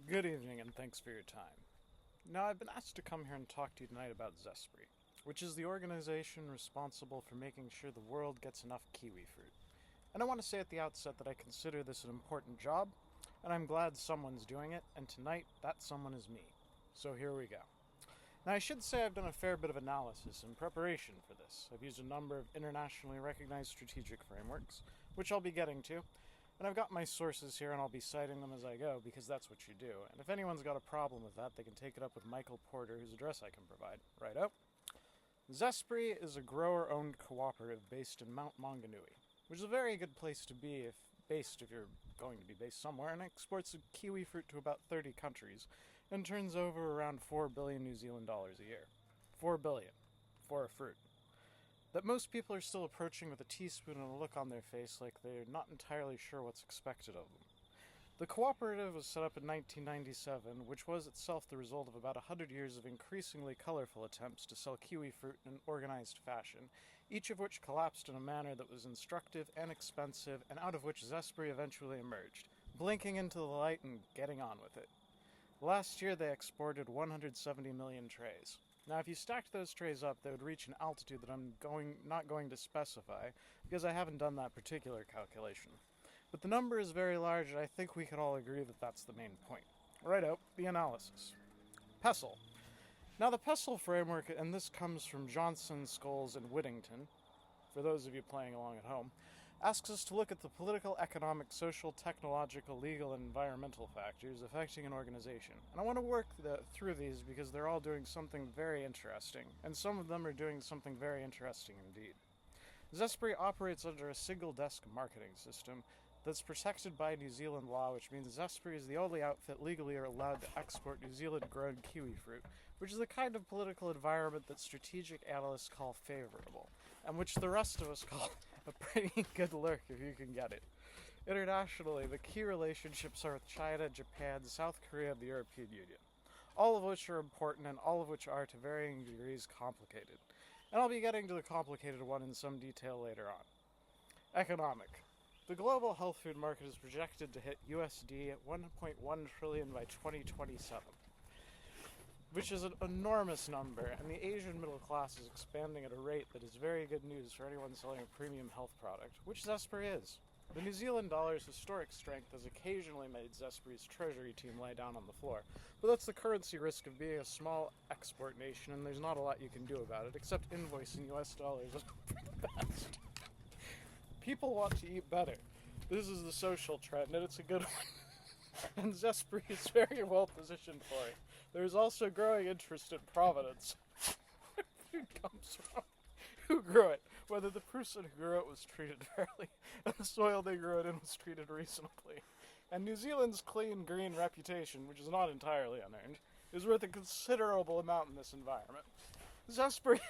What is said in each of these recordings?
Good evening, and thanks for your time. Now, I've been asked to come here and talk to you tonight about Zespri, which is the organization responsible for making sure the world gets enough kiwi fruit. And I want to say at the outset that I consider this an important job, and I'm glad someone's doing it, and tonight that someone is me. So here we go. Now, I should say I've done a fair bit of analysis in preparation for this. I've used a number of internationally recognized strategic frameworks, which I'll be getting to, and I've got my sources here and I'll be citing them as I go because that's what you do. And if anyone's got a problem with that, they can take it up with Michael Porter, whose address I can provide. Righto? Zespri is a grower owned cooperative based in Mount Maunganui, which is a very good place to be if you're going to be based somewhere, and exports kiwi fruit to about 30 countries and turns over around 4 billion New Zealand dollars a year. 4 billion for a fruit that most people are still approaching with a teaspoon and a look on their face like they're not entirely sure what's expected of them. The cooperative was set up in 1997, which was itself the result of about 100 years of increasingly colorful attempts to sell kiwi fruit in an organized fashion, each of which collapsed in a manner that was instructive and expensive, and out of which Zespri eventually emerged, blinking into the light and getting on with it. Last year they exported 170 million trays. Now, if you stacked those trays up, they would reach an altitude that I'm not going to specify, because I haven't done that particular calculation. But the number is very large, and I think we can all agree that that's the main point. Righto, the analysis. PESTLE. Now, the PESTLE framework, and this comes from Johnson, Scholes, and Whittington, for those of you playing along at home, asks us to look at the political, economic, social, technological, legal, and environmental factors affecting an organization. And I want to work through these because they're all doing something very interesting, and some of them are doing something very interesting indeed. Zespri operates under a single-desk marketing system that's protected by New Zealand law, which means Zespri is the only outfit legally allowed to export New Zealand-grown kiwi fruit, which is the kind of political environment that strategic analysts call favorable, and which the rest of us call a pretty good lurk if you can get it. Internationally, the key relationships are with China, Japan, South Korea, and the European Union, all of which are important and all of which are, to varying degrees, complicated. And I'll be getting to the complicated one in some detail later on. Economic. The global health food market is projected to hit USD at 1.1 trillion by 2027, which is an enormous number, and the Asian middle class is expanding at a rate that is very good news for anyone selling a premium health product, which Zespri is. The New Zealand dollar's historic strength has occasionally made Zespri's treasury team lie down on the floor, but that's the currency risk of being a small export nation, and there's not a lot you can do about it, except invoicing US dollars for the best. People want to eat better. This is the social trend, and it's a good one. And Zespri is very well positioned for it. There is also growing interest in provenance. Where food comes from, who grew it, whether the person who grew it was treated fairly, and the soil they grew it in was treated reasonably. And New Zealand's clean green reputation, which is not entirely unearned, is worth a considerable amount in this environment. Zespri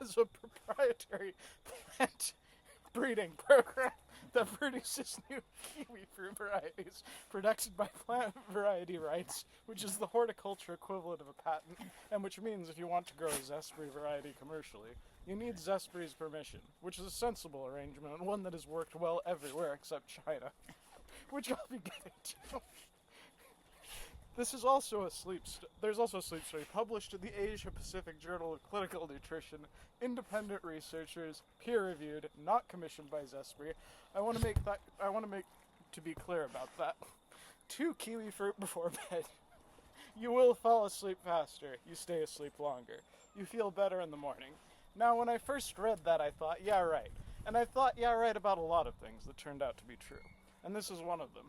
is a proprietary plant breeding program that produces new kiwi fruit varieties protected by plant variety rights, which is the horticulture equivalent of a patent, and which means if you want to grow a Zespri variety commercially, you need Zespri's permission, which is a sensible arrangement and one that has worked well everywhere except China, which I'll be getting to. This is also there's also a sleep study published in the Asia Pacific Journal of Clinical Nutrition. Independent researchers, peer-reviewed, not commissioned by Zespri. I want to make to be clear about that. 2 kiwi fruit before bed. You will fall asleep faster. You stay asleep longer. You feel better in the morning. Now, when I first read that, I thought, yeah, right. And I thought, yeah, right about a lot of things that turned out to be true. And this is one of them.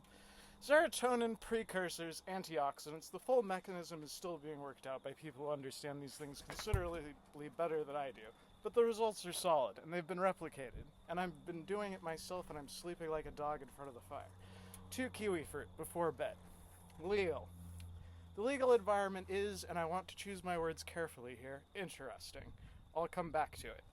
Serotonin, precursors, antioxidants, the full mechanism is still being worked out by people who understand these things considerably better than I do. But the results are solid, and they've been replicated. And I've been doing it myself, and I'm sleeping like a dog in front of the fire. 2 kiwi fruit before bed. Legal. The legal environment is, and I want to choose my words carefully here, interesting. I'll come back to it.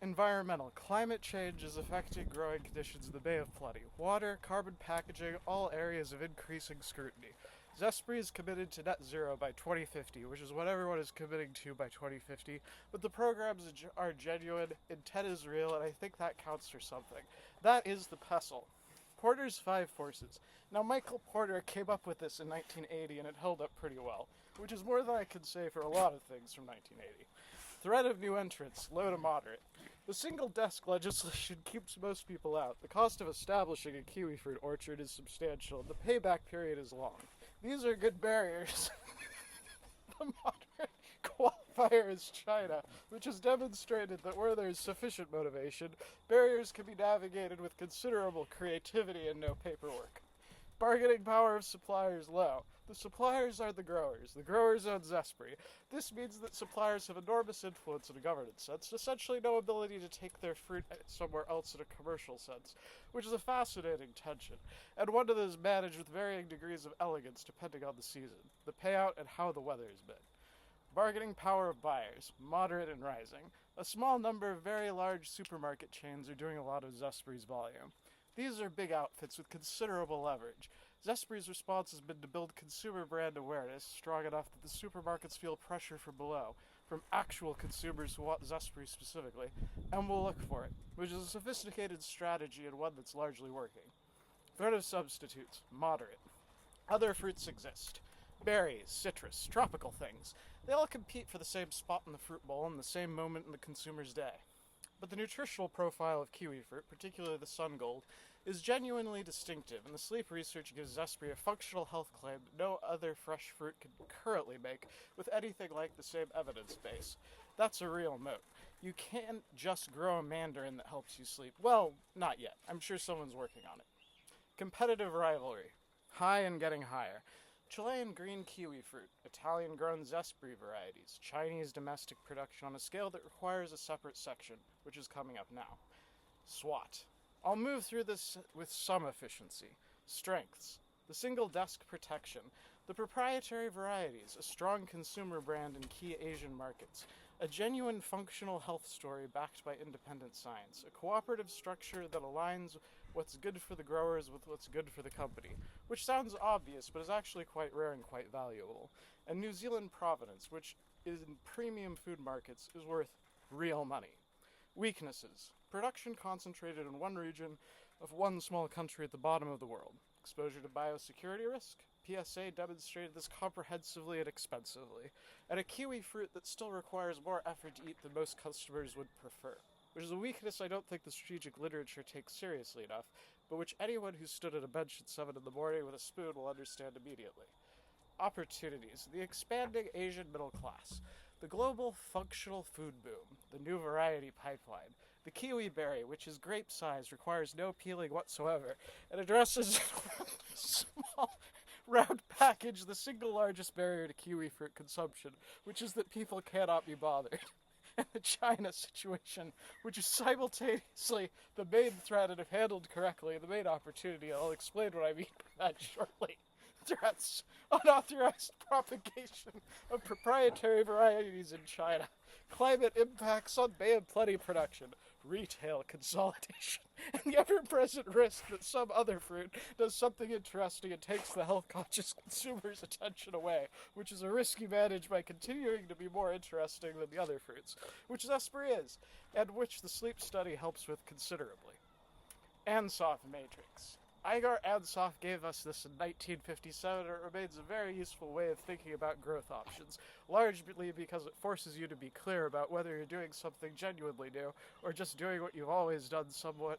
Environmental. Climate change is affecting growing conditions in the Bay of Plenty. Water, carbon packaging, all areas of increasing scrutiny. Zespri is committed to net zero by 2050, which is what everyone is committing to by 2050, but the programs are genuine, intent is real, and I think that counts for something. That is the PESTLE. Porter's 5 forces. Now, Michael Porter came up with this in 1980, and it held up pretty well, which is more than I could say for a lot of things from 1980. Threat of new entrants, low to moderate. The single-desk legislation keeps most people out. The cost of establishing a kiwi fruit orchard is substantial, and the payback period is long. These are good barriers. The moderate qualifier is China, which has demonstrated that where there is sufficient motivation, barriers can be navigated with considerable creativity and no paperwork. Bargaining power of suppliers low. The suppliers are the growers. The growers own Zespri. This means that suppliers have enormous influence in a governance sense, essentially no ability to take their fruit somewhere else in a commercial sense, which is a fascinating tension, and one that is managed with varying degrees of elegance depending on the season, the payout, and how the weather has been. Bargaining power of buyers, moderate and rising. A small number of very large supermarket chains are doing a lot of Zespri's volume. These are big outfits with considerable leverage. Zespri's response has been to build consumer brand awareness strong enough that the supermarkets feel pressure from below, from actual consumers who want Zespri specifically, and will look for it, which is a sophisticated strategy and one that's largely working. Threat of substitutes, moderate. Other fruits exist. Berries, citrus, tropical things. They all compete for the same spot in the fruit bowl and the same moment in the consumer's day. But the nutritional profile of kiwi fruit, particularly the sun gold, is genuinely distinctive, and the sleep research gives Zespri a functional health claim that no other fresh fruit can currently make with anything like the same evidence base. That's a real moat. You can't just grow a mandarin that helps you sleep. Well, not yet. I'm sure someone's working on it. Competitive rivalry. High and getting higher. Chilean green kiwi fruit, Italian-grown Zespri varieties, Chinese domestic production on a scale that requires a separate section, which is coming up now. SWOT. I'll move through this with some efficiency. Strengths. The single desk protection. The proprietary varieties, a strong consumer brand in key Asian markets. A genuine functional health story backed by independent science. A cooperative structure that aligns what's good for the growers with what's good for the company, which sounds obvious but is actually quite rare and quite valuable. And New Zealand provenance, which is in premium food markets, is worth real money. Weaknesses. Production concentrated in one region of one small country at the bottom of the world. Exposure to biosecurity risk. PSA demonstrated this comprehensively and expensively. And a kiwi fruit that still requires more effort to eat than most customers would prefer. Which is a weakness I don't think the strategic literature takes seriously enough, but which anyone who stood at a bench at 7 in the morning with a spoon will understand immediately. Opportunities. The expanding Asian middle class. The global functional food boom. The new variety pipeline. The kiwi berry, which is grape size, requires no peeling whatsoever, and addresses small, round package the single largest barrier to kiwi fruit consumption, which is that people cannot be bothered. And the China situation, which is simultaneously the main threat, and if handled correctly, the main opportunity. I'll explain what I mean by that shortly. Threats. Unauthorized propagation of proprietary varieties in China. Climate impacts on Bay and Plenty production. Retail consolidation. And the ever-present risk that some other fruit does something interesting and takes the health-conscious consumer's attention away, which is a risk you manage by continuing to be more interesting than the other fruits, which Zespri is, and which the sleep study helps with considerably. Ansoff matrix. Igor Ansoff gave us this in 1957, and it remains a very useful way of thinking about growth options, largely because it forces you to be clear about whether you're doing something genuinely new, or just doing what you've always done somewhere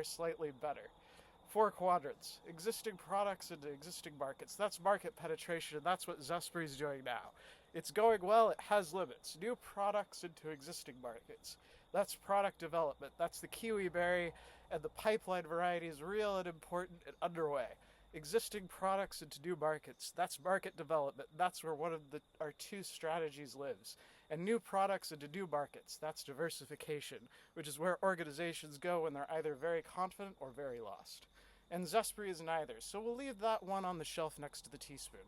slightly better. 4 quadrants. Existing products into existing markets. That's market penetration, and that's what Zespri's doing now. It's going well, it has limits. New products into existing markets. That's product development. That's the kiwi berry, and the pipeline variety is real and important and underway. Existing products into new markets. That's market development. That's where one of our 2 strategies lives. And new products into new markets. That's diversification, which is where organizations go when they're either very confident or very lost. And Zespri is neither, so we'll leave that one on the shelf next to the teaspoon.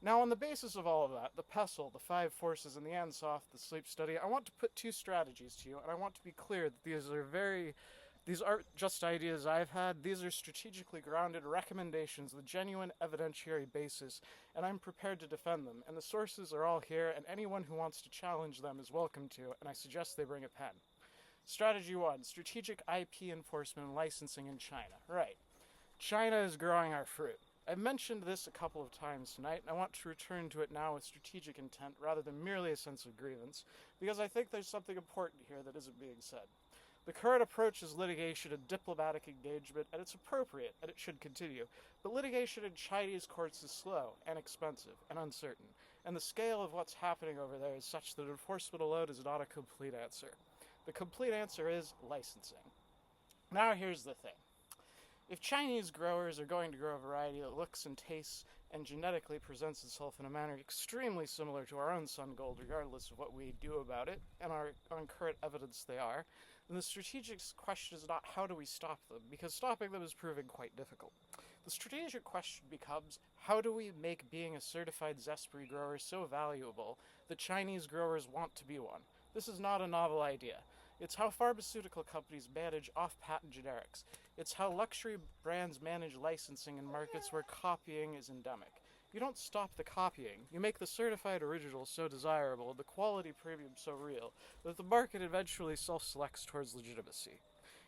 Now, on the basis of all of that, the pestle, the 5 forces, and the Ansoff, the sleep study, I want to put 2 strategies to you, and I want to be clear that these aren't just ideas I've had. These are strategically grounded recommendations with genuine evidentiary basis, and I'm prepared to defend them. And the sources are all here, and anyone who wants to challenge them is welcome to, and I suggest they bring a pen. Strategy 1, strategic IP enforcement and licensing in China. Right. China is growing our fruit. I've mentioned this a couple of times tonight, and I want to return to it now with strategic intent rather than merely a sense of grievance, because I think there's something important here that isn't being said. The current approach is litigation and diplomatic engagement, and it's appropriate, and it should continue. But litigation in Chinese courts is slow and expensive and uncertain, and the scale of what's happening over there is such that enforcement alone is not a complete answer. The complete answer is licensing. Now here's the thing. If Chinese growers are going to grow a variety that looks and tastes and genetically presents itself in a manner extremely similar to our own sun gold, regardless of what we do about it, and on current evidence they are, then the strategic question is not how do we stop them, because stopping them is proving quite difficult. The strategic question becomes, how do we make being a certified Zespri grower so valuable that Chinese growers want to be one? This is not a novel idea. It's how pharmaceutical companies manage off-patent generics. It's how luxury brands manage licensing in markets where copying is endemic. You don't stop the copying. You make the certified original so desirable and the quality premium so real that the market eventually self-selects towards legitimacy.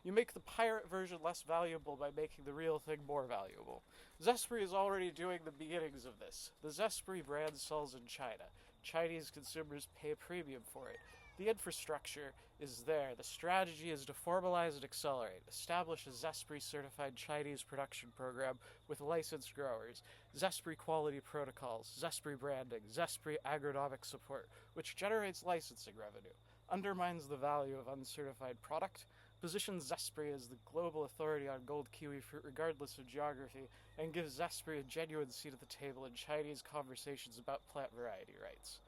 You make the pirate version less valuable by making the real thing more valuable. Zespri is already doing the beginnings of this. The Zespri brand sells in China. Chinese consumers pay a premium for it. The infrastructure is there. The strategy is to formalize and accelerate. Establish a Zespri certified Chinese production program with licensed growers, Zespri quality protocols, Zespri branding, Zespri agronomic support, which generates licensing revenue, undermines the value of uncertified product, positions Zespri as the global authority on gold kiwi fruit regardless of geography, and gives Zespri a genuine seat at the table in Chinese conversations about plant variety rights.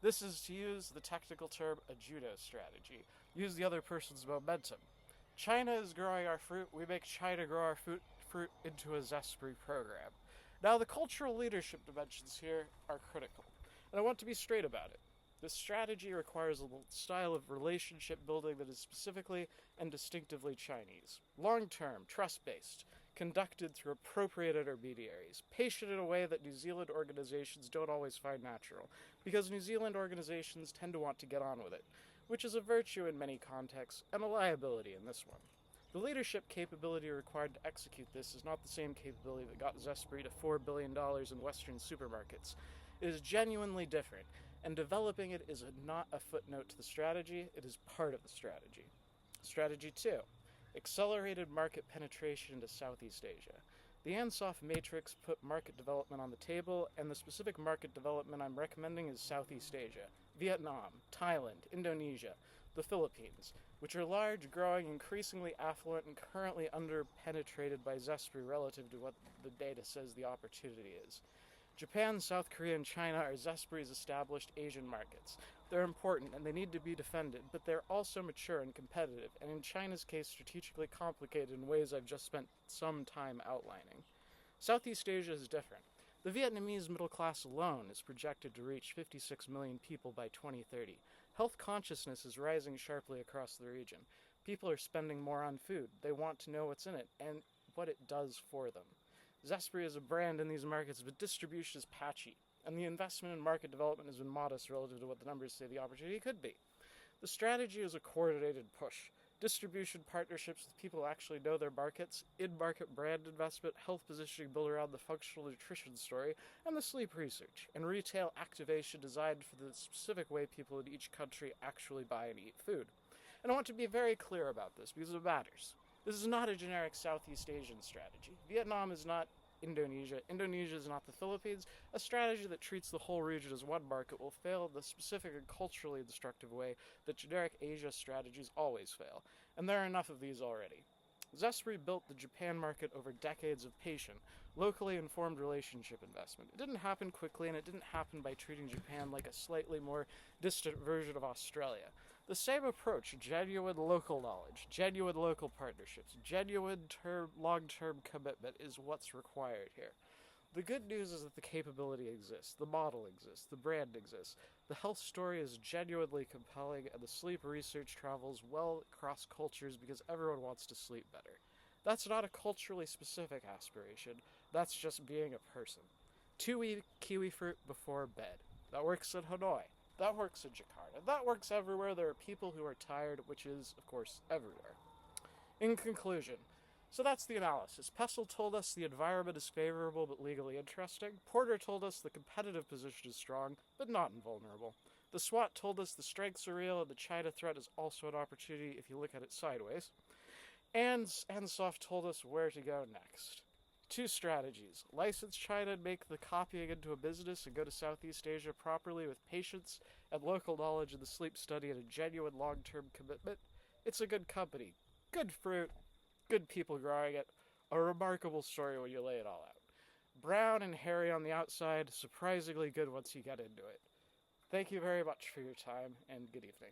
This is, to use the technical term, a judo strategy. Use the other person's momentum. China is growing our fruit. We make China grow our fruit into a Zespri program. Now, the cultural leadership dimensions here are critical, and I want to be straight about it. This strategy requires a style of relationship building that is specifically and distinctively Chinese. Long-term, trust-based, conducted through appropriate intermediaries, patient in a way that New Zealand organizations don't always find natural, because New Zealand organizations tend to want to get on with it, which is a virtue in many contexts and a liability in this one. The leadership capability required to execute this is not the same capability that got Zespri to $4 billion in Western supermarkets. It is genuinely different, and developing it is not a footnote to the strategy, it is part of the strategy. Strategy 2. Accelerated market penetration into Southeast Asia. The Ansoff matrix put market development on the table, and the specific market development I'm recommending is Southeast Asia, Vietnam, Thailand, Indonesia, the Philippines, which are large, growing, increasingly affluent, and currently under-penetrated by Zespri relative to what the data says the opportunity is. Japan, South Korea, and China are Zespri's established Asian markets. They're important and they need to be defended, but they're also mature and competitive, and in China's case strategically complicated in ways I've just spent some time outlining. Southeast Asia is different. The Vietnamese middle class alone is projected to reach 56 million people by 2030. Health consciousness is rising sharply across the region. People are spending more on food. They want to know what's in it and what it does for them. Zespri is a brand in these markets, but distribution is patchy, and the investment in market development has been modest relative to what the numbers say the opportunity could be. The strategy is a coordinated push. Distribution partnerships with people who actually know their markets, in-market brand investment, health positioning built around the functional nutrition story, and the sleep research, and retail activation designed for the specific way people in each country actually buy and eat food. And I want to be very clear about this because it matters. This is not a generic Southeast Asian strategy. Vietnam is not Indonesia. Indonesia is not the Philippines. A strategy that treats the whole region as one market will fail in the specific and culturally destructive way that generic Asia strategies always fail. And there are enough of these already. Zespri built the Japan market over decades of patient, locally informed relationship investment. It didn't happen quickly, and it didn't happen by treating Japan like a slightly more distant version of Australia. The same approach, genuine local knowledge, genuine local partnerships, genuine long-term commitment is what's required here. The good news is that the capability exists, the model exists, the brand exists, the health story is genuinely compelling, and the sleep research travels well across cultures because everyone wants to sleep better. That's not a culturally specific aspiration, that's just being a person. 2 eat kiwi fruit before bed. That works in Hanoi. That works in Jakarta. That works everywhere there are people who are tired, which is, of course, everywhere. In conclusion, So that's the analysis. Pestle told us the environment is favorable but legally interesting. Porter told us the competitive position is strong but not invulnerable. The SWAT told us the strengths are real and the China threat is also an opportunity if you look at it sideways. And Ansoff told us where to go next. 2 strategies. License China and make the copying into a business and go to Southeast Asia properly with patience and local knowledge in the sleep study and a genuine long-term commitment. It's a good company, good fruit, good people growing it. A remarkable story when you lay it all out. Brown and hairy on the outside, surprisingly good once you get into it. Thank you very much for your time, and good evening.